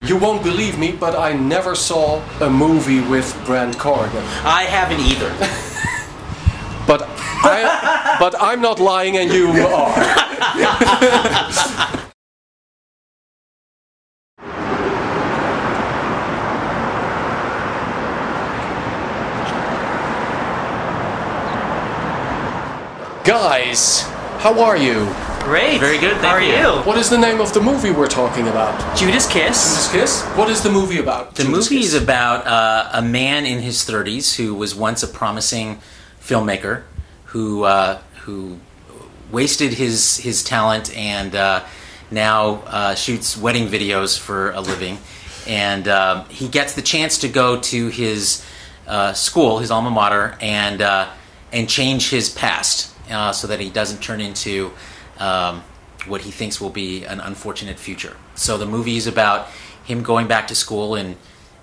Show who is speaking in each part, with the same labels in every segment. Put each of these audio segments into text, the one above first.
Speaker 1: You won't believe me, but I never saw a movie with Grant Corrigan.
Speaker 2: I haven't either.
Speaker 1: But I'm not lying and you are. Guys, how are you?
Speaker 3: Great.
Speaker 2: Very good,
Speaker 3: How are you?
Speaker 1: What is the name of the movie we're talking about?
Speaker 3: Judas Kiss.
Speaker 1: Judas Kiss? What is the movie about?
Speaker 2: The
Speaker 1: Judas
Speaker 2: movie
Speaker 1: Kiss?
Speaker 2: is about a man in his 30s who was once a promising filmmaker who wasted his talent and now shoots wedding videos for a living. And he gets the chance to go to his school, his alma mater, and change his past so that he doesn't turn into what he thinks will be an unfortunate future. So the movie is about him going back to school and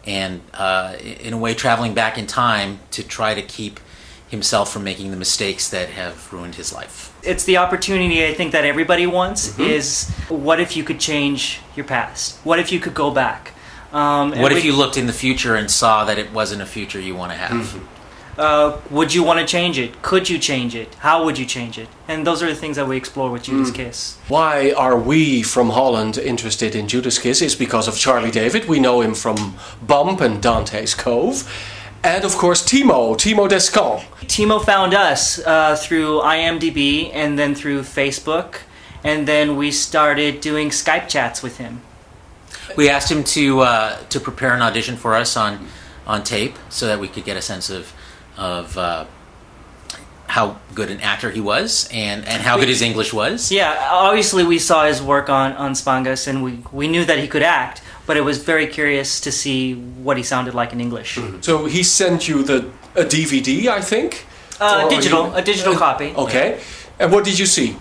Speaker 2: in a way traveling back in time to try to keep himself from making the mistakes that have ruined his life.
Speaker 3: It's the opportunity I think that everybody wants is what if you could change your past? What if you could go back?
Speaker 2: What if you looked in the future and saw that it wasn't a future you want to have?
Speaker 3: Would you want to change it? Could you change it? How would you change it? And those are the things that we explore with Judas Kiss.
Speaker 1: Why are we from Holland interested in Judas Kiss? It's because of Charlie David. We know him from Bump and Dante's Cove. And of course Timo Descamps.
Speaker 3: Timo found us through IMDb and then through Facebook. And then we started doing Skype chats with him.
Speaker 2: We asked him to prepare an audition for us on tape so that we could get a sense of how good an actor he was and how good his English was.
Speaker 3: Yeah, obviously we saw his work on Spangas and we knew that he could act, but it was very curious to see what he sounded like in English.
Speaker 1: So he sent you a DVD, I think?
Speaker 3: A digital copy.
Speaker 1: Okay. And what did you see?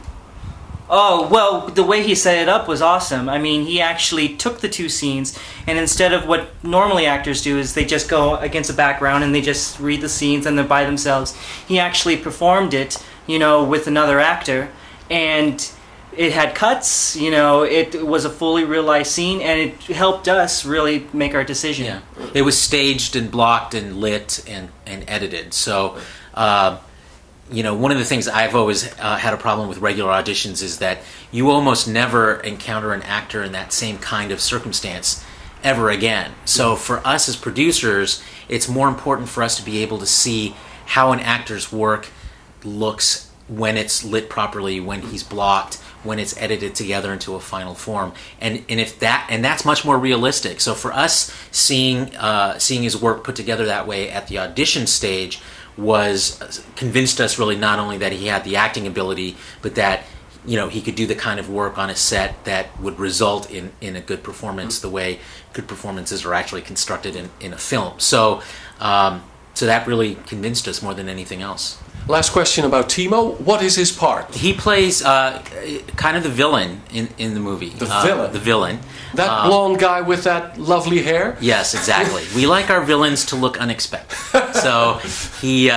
Speaker 3: Oh, well, the way he set it up was awesome. I mean, he actually took the two scenes, and instead of what normally actors do is they just go against a background and they just read the scenes and they're by themselves, he actually performed it, with another actor, and it had cuts, it was a fully realized scene, and it helped us really make our decision.
Speaker 2: Yeah. It was staged and blocked and lit and edited, so... one of the things I've always had a problem with regular auditions is that you almost never encounter an actor in that same kind of circumstance ever again. So for us as producers, it's more important for us to be able to see how an actor's work looks when it's lit properly, when he's blocked, when it's edited together into a final form, and that's much more realistic. So for us, seeing his work put together that way at the audition stage convinced us really not only that he had the acting ability, but that he could do the kind of work on a set that would result in a good performance, the way good performances are actually constructed in a film. So that really convinced us more than anything else.
Speaker 1: Last question about Timo. What is his part?
Speaker 2: He plays kind of the villain in the movie.
Speaker 1: The villain?
Speaker 2: The villain.
Speaker 1: That blonde guy with that lovely hair?
Speaker 2: Yes, exactly. We like our villains to look unexpected. So he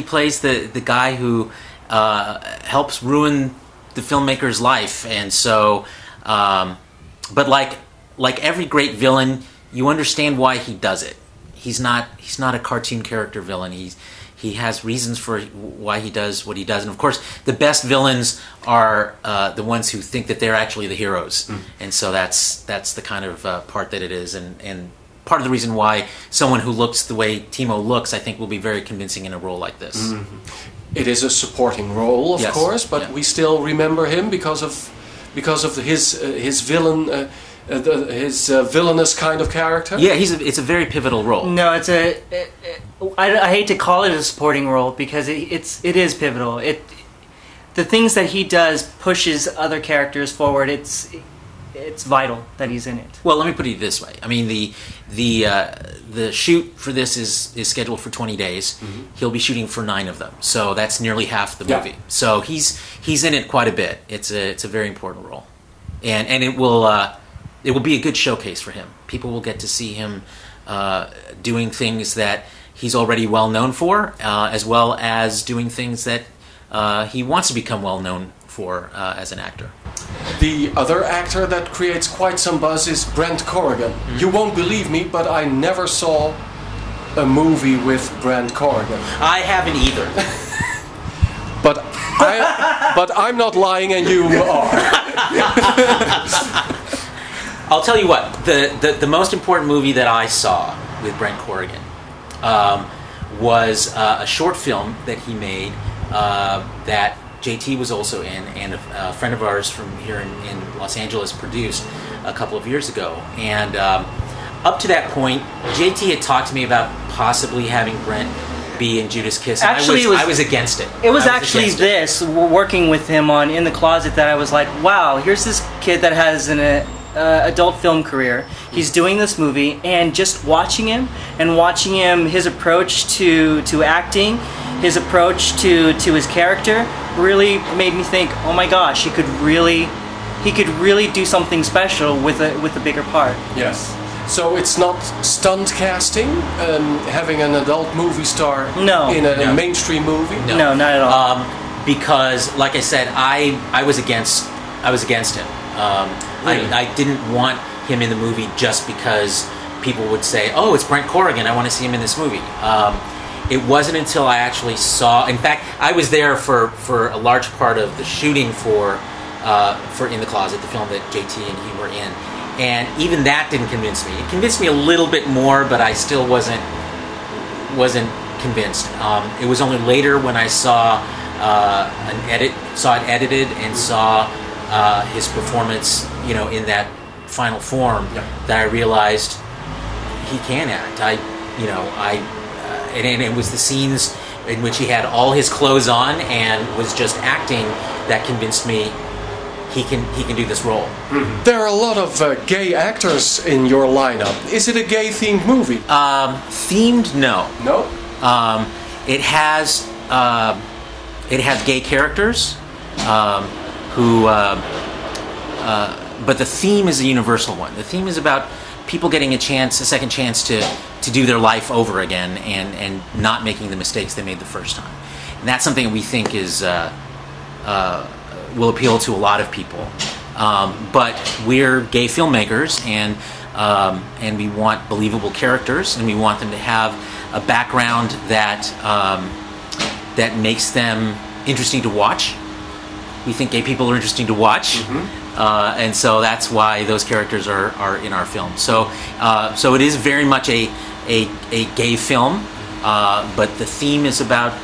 Speaker 2: plays the guy who helps ruin the filmmaker's life. And so, but like every great villain, you understand why he does it. He's not a cartoon character villain. He has reasons for why he does what he does. And of course, the best villains are the ones who think that they're actually the heroes. And so that's the kind of part that it is. And part of the reason why someone who looks the way Timo looks, I think, will be very convincing in a role like this.
Speaker 1: It is a supporting role, of course, but
Speaker 2: yeah.
Speaker 1: We still remember him because of his villain... his villainous kind of character?
Speaker 2: Yeah, it's a very pivotal role.
Speaker 3: No, I hate to call it a supporting role because it is pivotal. The things that he does pushes other characters forward. It's vital that he's in it.
Speaker 2: Well, let me put it this way. I mean, the shoot for this is scheduled for 20 days. He'll be shooting for 9 of them, so that's nearly half the movie. So he's in it quite a bit. It's a very important role, and it will be a good showcase for him. People will get to see him doing things that he's already well known for, as well as doing things that he wants to become well known for as an actor.
Speaker 1: The other actor that creates quite some buzz is Brent Corrigan. You won't believe me, but I never saw a movie with Brent Corrigan.
Speaker 2: I haven't either.
Speaker 1: But I'm not lying, and you are.
Speaker 2: I'll tell you what. The most important movie that I saw with Brent Corrigan was a short film that he made that JT was also in, and a friend of ours from here in Los Angeles produced a couple of years ago. And up to that point, JT had talked to me about possibly having Brent be in Judas Kiss.
Speaker 3: Actually,
Speaker 2: I was against it.
Speaker 3: It was actually this, working with him on In the Closet, that I was like, wow, here's this kid that has an adult film career. He's doing this movie, and just watching him, his approach to acting, his approach to his character, really made me think, oh my gosh, he could really do something special with a bigger part.
Speaker 1: Yes. So it's not stunt casting, having an adult movie star in a mainstream movie?
Speaker 3: No, not at all.
Speaker 2: Because, like I said, I was against him.
Speaker 1: Really?
Speaker 2: I didn't want him in the movie just because people would say, "Oh, it's Brent Corrigan. I want to see him in this movie." It wasn't until I actually saw. In fact, I was there for a large part of the shooting for In the Closet, the film that JT and he were in. And even that didn't convince me. It convinced me a little bit more, but I still wasn't convinced. It was only later when I saw it edited, and saw his performance, in that final form, that I realized he can act. And it was the scenes in which he had all his clothes on and was just acting that convinced me he can do this role.
Speaker 1: Mm-hmm. There are a lot of gay actors in your lineup. Is it a gay-themed movie?
Speaker 2: Themed, no.
Speaker 1: No?
Speaker 2: It has gay characters who, but the theme is a universal one. The theme is about people getting a second chance to do their life over again, and not making the mistakes they made the first time. And that's something that we think is will appeal to a lot of people. But we're gay filmmakers, and we want believable characters, and we want them to have a background that makes them interesting to watch. We think gay people are interesting to watch, and so that's why those characters are in our film. So it is very much a gay film, but the theme is about,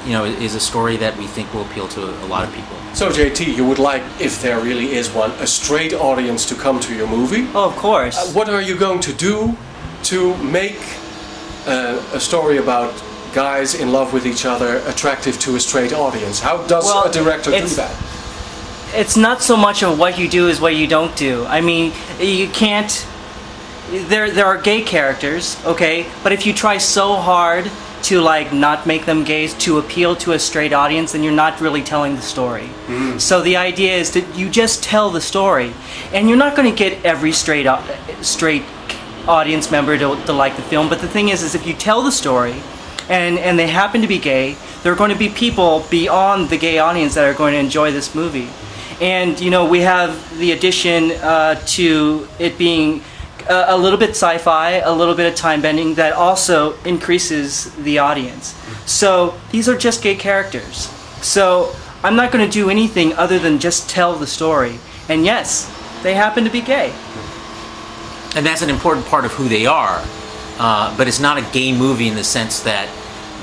Speaker 2: is a story that we think will appeal to a lot of people.
Speaker 1: So JT, you would like, if there really is one, a straight audience to come to your movie?
Speaker 3: Oh, of course.
Speaker 1: What are you going to do to make a story about guys in love with each other attractive to a straight audience? How does a director do that?
Speaker 3: It's not so much of what you do as what you don't do. I mean, you can't... There are gay characters, okay? But if you try so hard to not make them gay, to appeal to a straight audience, then you're not really telling the story. So the idea is that you just tell the story, and you're not going to get every straight audience member to like the film. But the thing is if you tell the story, and they happen to be gay, there are going to be people beyond the gay audience that are going to enjoy this movie. And we have the addition to it being a little bit sci-fi, a little bit of time bending, that also increases the audience. So these are just gay characters. So I'm not going to do anything other than just tell the story. And yes, they happen to be gay.
Speaker 2: And that's an important part of who they are. But it's not a gay movie in the sense that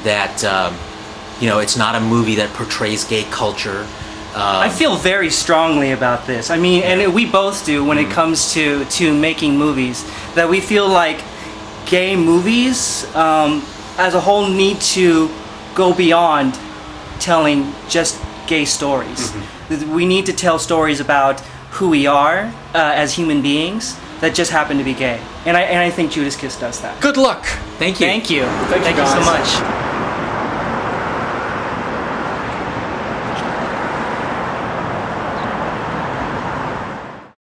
Speaker 2: it's not a movie that portrays gay culture.
Speaker 3: I feel very strongly about this. I mean, and we both do when it comes to making movies, that we feel like gay movies as a whole need to go beyond telling just gay stories. We need to tell stories about who we are as human beings that just happen to be gay. And I think Judas Kiss does that.
Speaker 1: Good luck.
Speaker 2: Thank you.
Speaker 3: Thank you.
Speaker 1: Thank you
Speaker 3: so
Speaker 1: guys.
Speaker 3: much.